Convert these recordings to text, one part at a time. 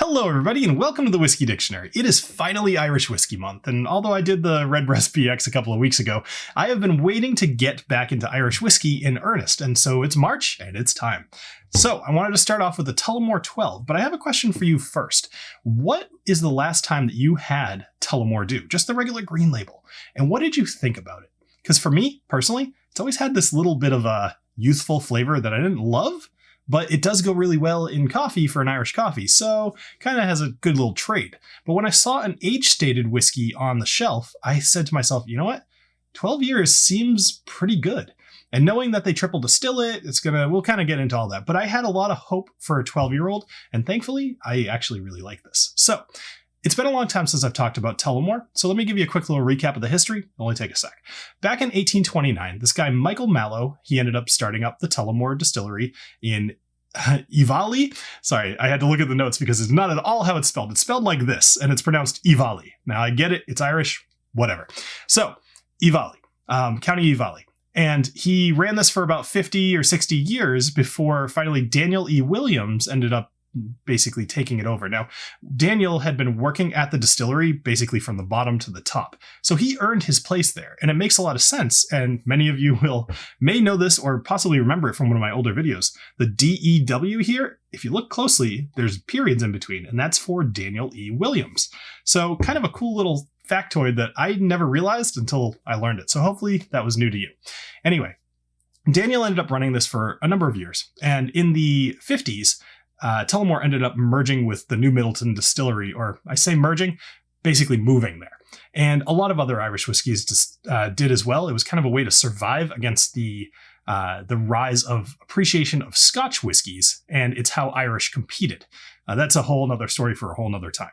Hello everybody and welcome to the Whiskey Dictionary. It is finally Irish Whiskey Month, and although I did the Redbreast PX a couple of weeks ago, I have been waiting to get back into Irish whiskey in earnest, and so it's March and it's time. So I wanted to start off with the Tullamore 12, but I have a question for you first. What is the last time that you had Tullamore D.E.W, just the regular green label, and what did you think about it? Because for me, personally, it's always had this little bit of a youthful flavor that I didn't love, but it does go really well in coffee for an Irish coffee, so kind of has a good little trade. But when I saw an age-stated whiskey on the shelf, I said to myself, you know what? 12 years seems pretty good. And knowing that they triple distill it, we'll kind of get into all that. But I had a lot of hope for a 12-year-old, and thankfully, I actually really like this. So, it's been a long time since I've talked about Tullamore, so let me give you a quick little recap of the history. It'll only take a sec. Back in 1829, this guy Michael Mallow, he ended up starting up the Tullamore distillery in Ivali. Sorry, I had to look at the notes because it's not at all how it's spelled. It's spelled like this, and it's pronounced Ivali. Now, I get it. It's Irish. Whatever. So, Ivali, County Ivali. And he ran this for about 50 or 60 years before finally Daniel E. Williams ended up basically taking it over. Now, Daniel had been working at the distillery basically from the bottom to the top. So he earned his place there, and it makes a lot of sense. And many of you may know this or possibly remember it from one of my older videos. The D.E.W here, if you look closely, there's periods in between, and that's for Daniel E. Williams. So kind of a cool little factoid that I never realized until I learned it. So hopefully that was new to you. Anyway, Daniel ended up running this for a number of years. And in the 50s, Tullamore ended up merging with the New Middleton distillery, or I say merging, basically moving there. And a lot of other Irish whiskies did as well. It was kind of a way to survive against the rise of appreciation of Scotch whiskies, and it's how Irish competed. That's a whole nother story for a whole nother time.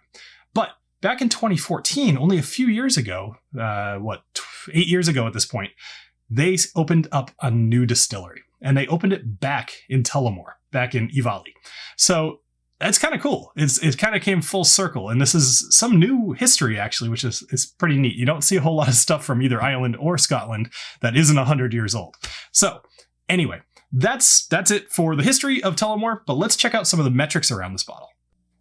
But back in 2014, only a few years ago, 8 years ago at this point, they opened up a new distillery, and they opened it back in Tullamore, back in Ivali. So that's kind of cool. It kind of came full circle, and this is some new history, actually, which is pretty neat. You don't see a whole lot of stuff from either Ireland or Scotland that isn't 100 years old. So anyway, that's it for the history of Tullamore, but let's check out some of the metrics around this bottle.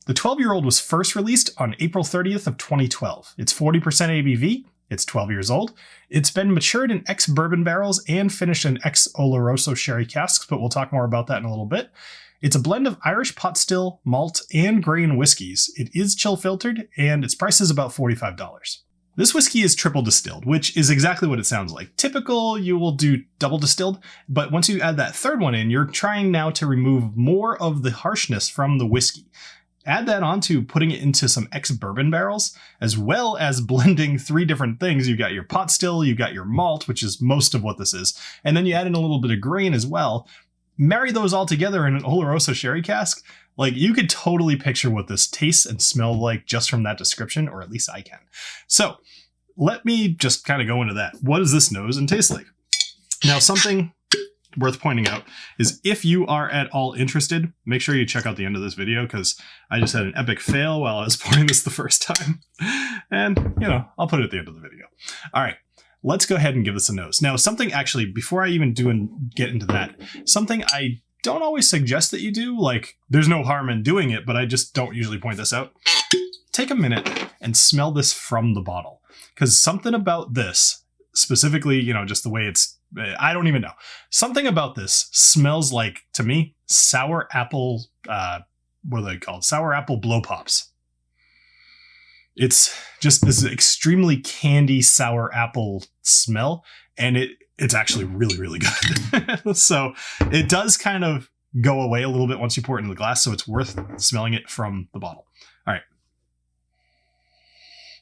The 12-year-old was first released on April 30th of 2012. It's 40% ABV. It's 12 years old. It's been matured in ex-bourbon barrels and finished in ex-Oloroso sherry casks, but we'll talk more about that in a little bit. It's a blend of Irish pot still, malt, and grain whiskeys. It is chill filtered, and its price is about $45. This whiskey is triple distilled, which is exactly what it sounds like. Typical, you will do double distilled, but once you add that third one in, you're trying now to remove more of the harshness from the whiskey. Add that on to putting it into some ex-bourbon barrels, as well as blending three different things. You've got your pot still, you've got your malt, which is most of what this is, and then you add in a little bit of grain as well. Marry those all together in an Oloroso sherry cask. Like, you could totally picture what this tastes and smells like just from that description, or at least I can. So let me just kind of go into that. What does this nose and taste like? Now, something worth pointing out is if you are at all interested, make sure you check out the end of this video, because I just had an epic fail while I was pouring this the first time. And, I'll put it at the end of the video. All right, let's go ahead and give this a nose. Now, something actually, before I even get into that, something I don't always suggest that you do, like, there's no harm in doing it, but I just don't usually point this out. Take a minute and smell this from the bottle, because something about this, specifically, just the way I don't even know. Something about this smells like, to me, sour apple, what are they called? Sour apple blow pops. It's just this extremely candy sour apple smell, and it's actually really, really good. So it does kind of go away a little bit once you pour it into the glass, so it's worth smelling it from the bottle. All right.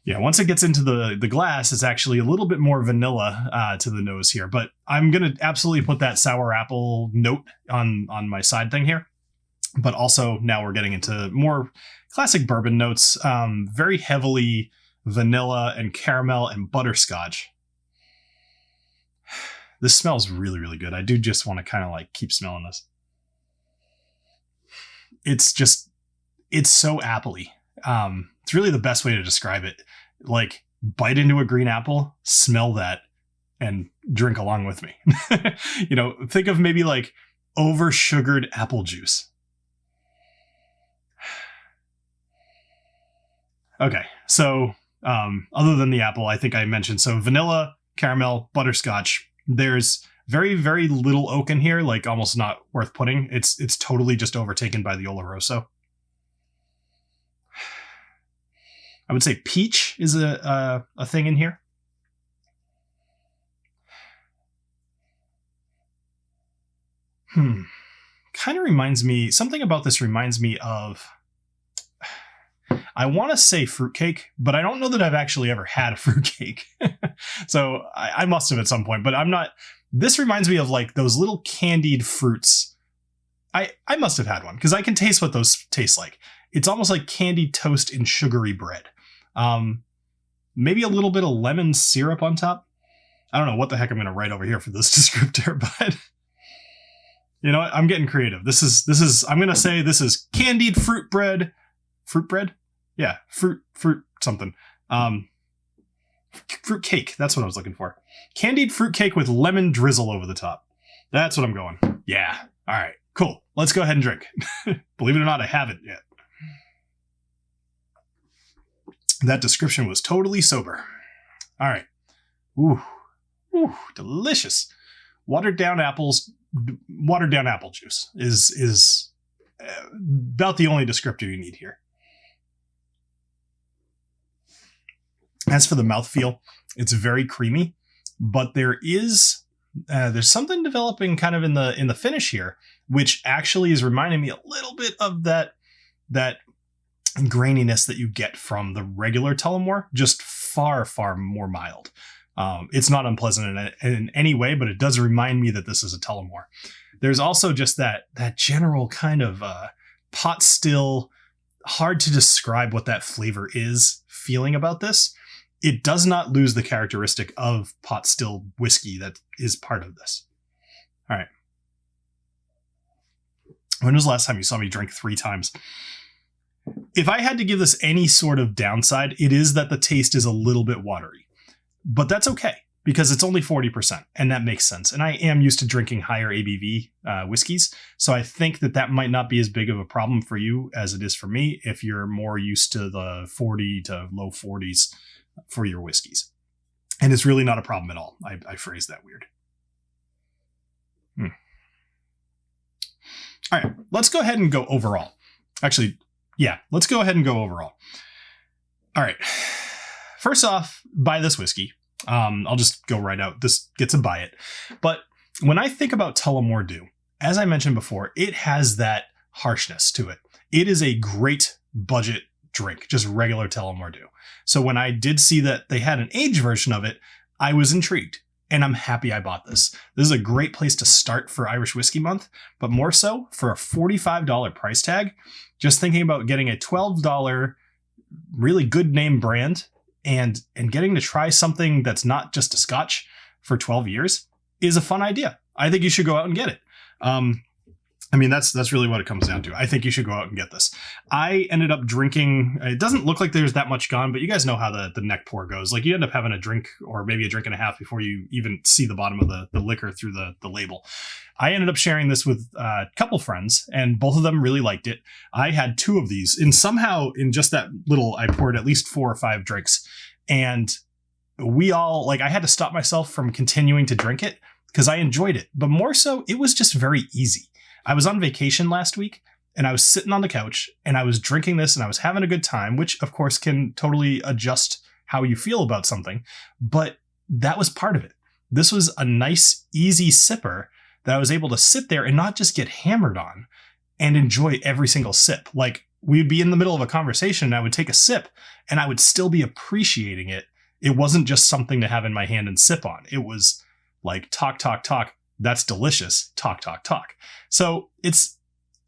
Yeah, once it gets into the glass, it's actually a little bit more vanilla to the nose here, but I'm going to absolutely put that sour apple note on my side thing here. But also now we're getting into more classic bourbon notes, very heavily vanilla and caramel and butterscotch. This smells really, really good. I do just want to kind of like keep smelling this. It's so appley. It's really the best way to describe it. Like, bite into a green apple, smell that, and drink along with me. Think of maybe like over sugared apple juice. Okay, so other than the apple, I think I mentioned, so vanilla, caramel, butterscotch. There's very, very little oak in here, like almost not worth putting. It's totally just overtaken by the Oloroso. I would say peach is a thing in here. Kind of reminds me, something about this reminds me of, I want to say fruitcake, but I don't know that I've actually ever had a fruitcake. So I must have at some point, but I'm not. This reminds me of like those little candied fruits. I must have had one because I can taste what those taste like. It's almost like candied toast in sugary bread. Maybe a little bit of lemon syrup on top. I don't know what the heck I'm going to write over here for this descriptor, but you know what? I'm getting creative. This is, I'm going to say this is candied fruit bread. Fruit bread? Yeah, fruit something. Fruit cake. That's what I was looking for. Candied fruit cake with lemon drizzle over the top. That's what I'm going. Yeah. All right. Cool. Let's go ahead and drink. Believe it or not, I haven't yet. That description was totally sober. All right. Ooh, delicious. Watered down apple juice is about the only descriptor you need here. As for the mouthfeel, it's very creamy, but there's something developing kind of in the finish here, which actually is reminding me a little bit of that graininess that you get from the regular Tullamore, just far, far more mild. It's not unpleasant in any way, but it does remind me that this is a Tullamore. There's also just that general kind of pot still, hard to describe what that flavor is feeling about this. It does not lose the characteristic of pot still whiskey that is part of this. All right. When was the last time you saw me drink 3 times? If I had to give this any sort of downside, it is that the taste is a little bit watery. But that's okay, because it's only 40%, and that makes sense. And I am used to drinking higher ABV whiskeys, so I think that might not be as big of a problem for you as it is for me if you're more used to the 40 to low 40s for your whiskeys. And it's really not a problem at all. I phrased that weird. All right, let's go ahead and go overall. Actually, yeah, let's go ahead and go overall. All right. First off, buy this whiskey. I'll just go right out. This gets a buy it. But when I think about Tullamore D.E.W, as I mentioned before, it has that harshness to it. It is a great budget drink, just regular Tullamore D.E.W. So when I did see that they had an aged version of it, I was intrigued. And I'm happy I bought this. This is a great place to start for Irish Whiskey Month, but more so for a $45 price tag. Just thinking about getting a $12 really good name brand and getting to try something that's not just a Scotch for 12 years is a fun idea. I think you should go out and get it. I mean, that's really what it comes down to. I think you should go out and get this. I ended up drinking, it doesn't look like there's that much gone, but you guys know how the neck pour goes. Like you end up having a drink or maybe a drink and a half before you even see the bottom of the liquor through the label. I ended up sharing this with a couple friends and both of them really liked it. I had 2 of these and somehow in just that little, I poured at least 4 or 5 drinks and we all, like I had to stop myself from continuing to drink it because I enjoyed it, but more so it was just very easy. I was on vacation last week and I was sitting on the couch and I was drinking this and I was having a good time, which of course can totally adjust how you feel about something. But that was part of it. This was a nice, easy sipper that I was able to sit there and not just get hammered on and enjoy every single sip. Like we'd be in the middle of a conversation and I would take a sip and I would still be appreciating it. It wasn't just something to have in my hand and sip on. It was like talk. That's delicious. Talk. So it's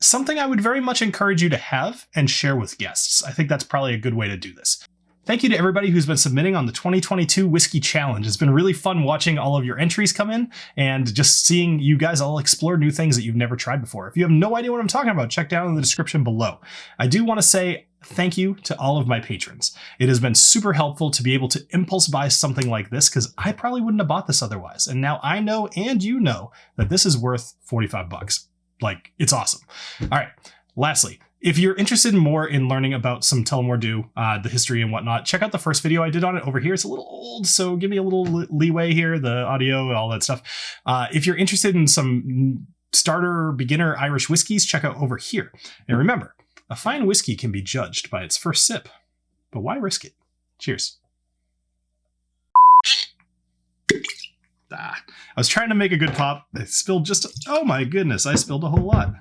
something I would very much encourage you to have and share with guests. I think that's probably a good way to do this. Thank you to everybody who's been submitting on the 2022 Whiskey Challenge. It's been really fun watching all of your entries come in and just seeing you guys all explore new things that you've never tried before. If you have no idea what I'm talking about, check down in the description below. I do want to say thank you to all of my patrons. It has been super helpful to be able to impulse buy something like this because I probably wouldn't have bought this otherwise. And now I know, and you know, that this is worth $45. Like, it's awesome. All right. Lastly, If you're interested more in learning about some Tullamore D.E.W, the history and whatnot, check out the first video I did on it over here. It's a little old, so give me a little leeway here, the audio and all that stuff. If you're interested in some starter beginner Irish whiskies, check out over here. And remember, a fine whiskey can be judged by its first sip, but why risk it? Cheers. I was trying to make a good pop. I spilled oh my goodness, I spilled a whole lot.